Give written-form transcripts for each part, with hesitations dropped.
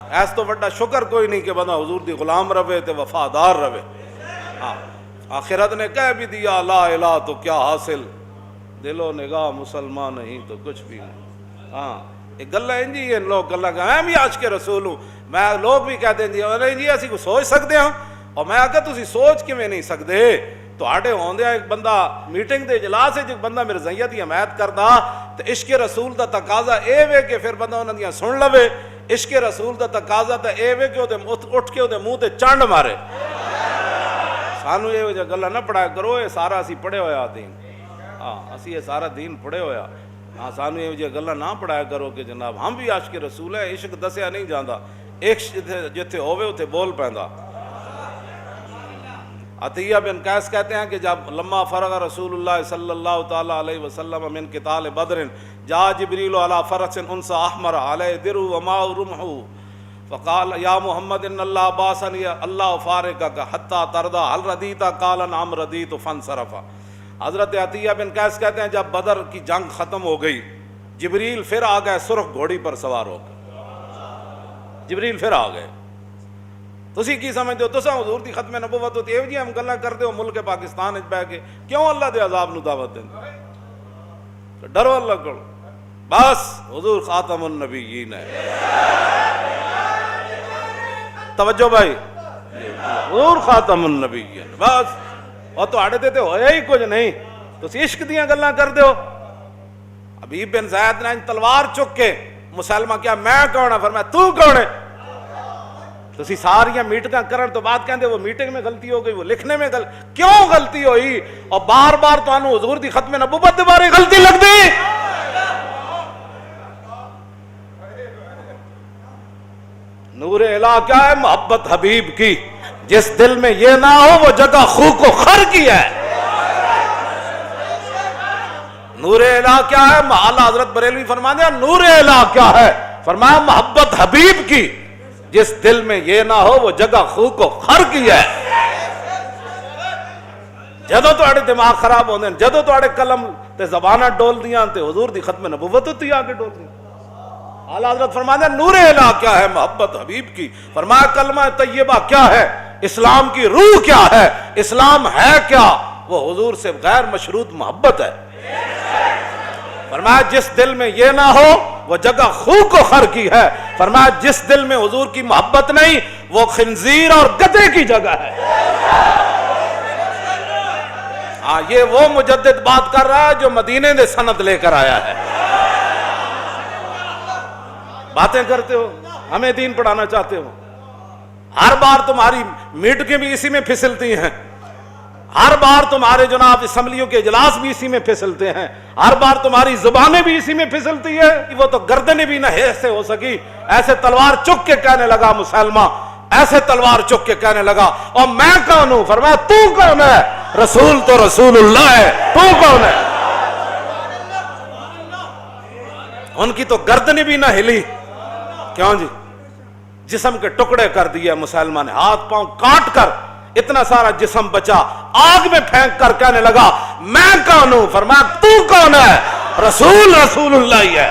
S تو بڑا شکر کوئی نہیں کہ بندہ حضور دی غلام رہے تے وفادار رہے. ہاں آخرت نے کہہ بھی دیا لا الہ تو کیا حاصل، دل و نگاہ مسلمان نہیں تو کچھ بھی نہیں. ہاں یہ گلا انجی یہ لوگ گلا کہ میں بھی عاشق رسول ہوں. میں لوگ بھی کہتے ہیں ارے جی اسی کو سوچ سکتے ہیں، اور میں آخر تسی سوچ کیویں نہیں سکتے. تواڈے ہوندے ایک بندہ میٹنگ دے اجلاس وچ بندہ مرزائیت دی حمایت کردا تے عشق رسول دا تقاضا اے وے کہ پھر بندہ انہاں دیاں سن لوے. عشق رسول دا تقاضا تے اے وے کہ او اٹھ کے او منہ تے چنڈ مارے. سانو یہ جہ گلا نہ پڑھایا کرو، یہ سارا اسی پڑھے ہویا دین. ہاں اسی یہ سارا دین پڑھے ہویا. ہاں سانو یہ جہ گلا نہ پڑھایا کرو کہ جناب ہم بھی عاشق رسول ہے. عشق دسیا نہیں جاندا، عشق جتھے ہووے اتھے بول پیندا. عطیہ بن قیس کہتے ہیں کہ جب لما فرغ رسول اللہ صلی اللہ تعالی علیہ وسلم من قتال بدر جاء جبریل علی فرس انثى احمر علیہ درع وماء رمح فقال یا محمد ان اللہ باسنی اللہ فارقک حتی ترضى هل رضیت قال نعم رضیت فانصرف. حضرت عطیہ بن قیس کہتے ہیں جب بدر کی جنگ ختم ہو گئی جبریل پھر آ گئے سرخ گھوڑی پر سوار ہو گئے. جبریل پھر آ گئے. تسی کی سمجھتے ہو تساں حضور دی ختم نبوت ہوتی ہے جی ہم گلاں کرتے ہو ملک پاکستان وچ بیٹھ کے کیوں اللہ دے عذاب نو دعوت دیندے؟ ڈرو اللہ کو. بس حضور خاتم النبیین ہے. توجہ بھائی، حضور خاتم النبیین بس. اور تواڈے تے ہویا ہی کچھ نہیں، تسی عشق دیاں گلاں کردے ہو. حبیب بن زید نے تلوار چک کے مسلمہ کیا میں کون ہاں، فرمایا تو کون ہے. تسی ساریاں میٹنگاں کرن تو بعد کہندے وہ میٹنگ میں غلطی ہو گئی، وہ لکھنے میں کیوں غلطی ہوئی؟ اور بار بار تانوں حضور دی ختم نبوت دے بارے غلطی لگدی. نور الہ کیا ہے؟ محبت حبیب کی. جس دل میں یہ نہ ہو وہ جگہ خو کو خر کی ہے. نور الہ کیا ہے؟ اعلیٰ حضرت بریلوی فرماتے ہیں نور الہ کیا ہے؟ فرمایا محبت حبیب کی. جس دل میں یہ نہ ہو وہ جگہ خو کو خر کی ہے. جدو تواڈے دماغ خراب ہوندے ہیں، جدو تواڈے قلم تے زباناں ڈول دیاں تے حضور دی ختم نبوت تے آ کے ڈول دیاں. اعلیٰ حضرت فرماتے ہیں نور الہ کیا ہے؟ محبت حبیب کی. فرمایا کلمہ طیبہ کیا ہے؟ اسلام کی روح کیا ہے؟ اسلام ہے کیا؟ وہ حضور سے غیر مشروط محبت ہے. فرمایا جس دل میں یہ نہ ہو وہ جگہ خو کو خر کی ہے. فرمایا جس دل میں حضور کی محبت نہیں وہ خنزیر اور گدھے کی جگہ ہے. ہاں یہ وہ مجدد بات کر رہا ہے جو مدینے سے سند لے کر آیا ہے. باتیں کرتے ہو، ہمیں دین پڑھانا چاہتے ہو. ہر بار تمہاری میٹنگیں بھی اسی میں پھسلتی ہیں، ہر بار تمہارے جناب اسمبلیوں کے اجلاس بھی اسی میں پھسلتے ہیں، ہر بار تمہاری زبانیں بھی اسی میں پھسلتی ہے. وہ تو گردنیں بھی نہ ایسے ہو سکی. ایسے تلوار چک کے کہنے لگا مسلمہ، ایسے تلوار چک کے کہنے لگا اور میں کون ہوں؟ فرمایا تو کون ہے؟ رسول تو رسول اللہ ہے، تو کون ہے؟ ان کی تو گردنیں بھی نہ ہلی. کیوں جی؟ جسم کے ٹکڑے کر دیے مسلمہ نے، ہاتھ پاؤں کاٹ کر اتنا سارا جسم بچا، آگ میں پھینک کر کہنے لگا میں کون ہوں؟ فرمایا تو کون ہے؟ رسول رسول اللہ ہی ہے.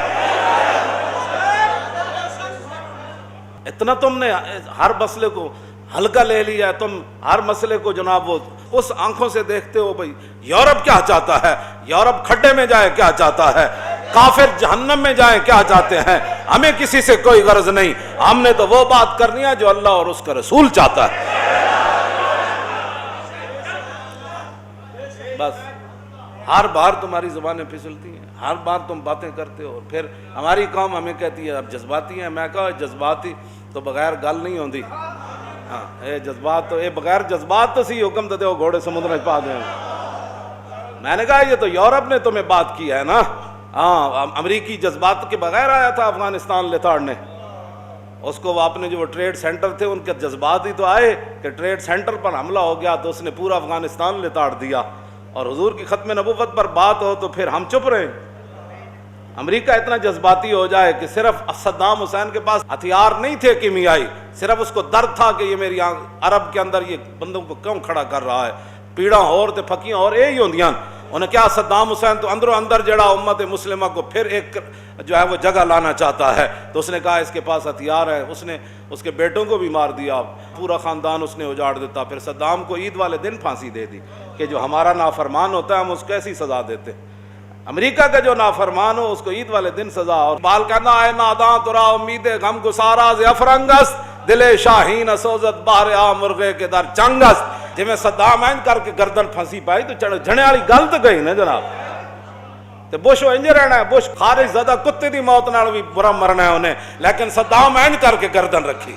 اتنا تم نے ہر مسئلے کو ہلکا لے لیا ہے. تم ہر مسئلے کو جناب وہ اس آنکھوں سے دیکھتے ہو بھئی یورپ کیا چاہتا ہے، یورپ کھڈے میں جائے کیا چاہتا ہے، کافر جہنم میں جائیں کیا چاہتے ہیں. ہمیں کسی سے کوئی غرض نہیں، ہم نے تو وہ بات کرنی ہے جو اللہ اور اس کا رسول چاہتا ہے. بس ہر بار تمہاری زبانیں پھسلتی ہیں، ہر بار تم باتیں کرتے ہو. اور پھر ہماری قوم ہمیں کہتی ہے اب جذباتی ہیں. میں کہا جذباتی تو بغیر گل نہیں ہوندی. ہاں اے جذبات تو اے بغیر جذبات تو سی حکم تو دو گھوڑے سمندر میں پا دیں. میں نے کہا یہ تو یورپ نے تمہیں بات کی ہے نا. ہاں امریکی جذبات کے بغیر آیا تھا افغانستان لتاڑنے. اس کو وہ اپنے جو ٹریڈ سینٹر تھے ان کے جذبات ہی تو آئے کہ ٹریڈ سینٹر پر حملہ ہو گیا تو اس نے پورا افغانستان لتاڑ دیا. اور حضور کی ختم نبوت پر بات ہو تو پھر ہم چپ رہے. امریکہ اتنا جذباتی ہو جائے کہ صرف صدام حسین کے پاس ہتھیار نہیں تھے کیمیائی، صرف اس کو درد تھا کہ یہ میری عرب کے اندر یہ بندوں کو کیوں کھڑا کر رہا ہے. پیڑاں اور تے پھکیاں اور یہی ہوندیاں. انہیں کیا صدام حسین تو اندروں اندر جڑا امت مسلمہ کو پھر ایک جو ہے وہ جگہ لانا چاہتا ہے، تو اس نے کہا اس کے پاس ہتھیار ہے، اس نے اس کے بیٹوں کو بھی مار دیا، پورا خاندان اس نے اجاڑ دیتا، پھر صدام کو عید والے دن پھانسی دے دی کہ جو ہمارا نافرمان ہوتا ہے ہم اس کو ایسی سزا دیتے، امریکہ کا جو نافرمان ہو اس کو عید والے دن سزا۔ اور بال کہنا اے ناداں ترا امید غم گسارا ز افرنگست، دل شاہین اسوزت باہر آ مرغے کے در چنگست۔ جی میں صدام این کر کے گردن پھنسی پائی تو جھنے والی گل تو گئی نا جناب، تو بش انج رہنا ہے، بش خارج زدہ کتے دی موت نال بھی برا مرنا ہے انہیں، لیکن صدام این کر کے گردن رکھی۔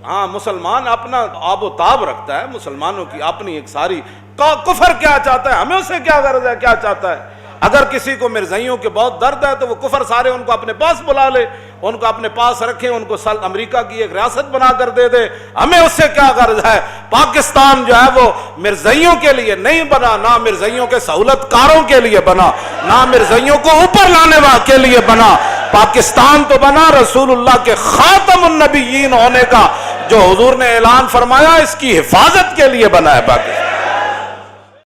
ہاں مسلمان اپنا آب و تاب رکھتا ہے، مسلمانوں کی اپنی ایک ساری کفر کیا چاہتا ہے، ہمیں اس سے کیا غرض ہے، کیا چاہتا ہے۔ اگر کسی کو مرزائیوں کے بہت درد ہے تو وہ کفر سارے ان کو اپنے پاس بلا لے، ان کو اپنے پاس رکھیں، ان کو امریکہ کی ایک ریاست بنا کر دے دے، ہمیں اس سے کیا غرض ہے۔ پاکستان جو ہے وہ مرزائیوں کے لیے نہیں بنا، نہ مرزائیوں کے سہولت کاروں کے لیے بنا، نہ مرزائیوں کو اوپر لانے کے لیے بنا۔ پاکستان تو بنا رسول اللہ کے خاتم النبیین ہونے کا، جو حضور نے اعلان فرمایا اس کی حفاظت کے لیے بنا ہے پاکستان۔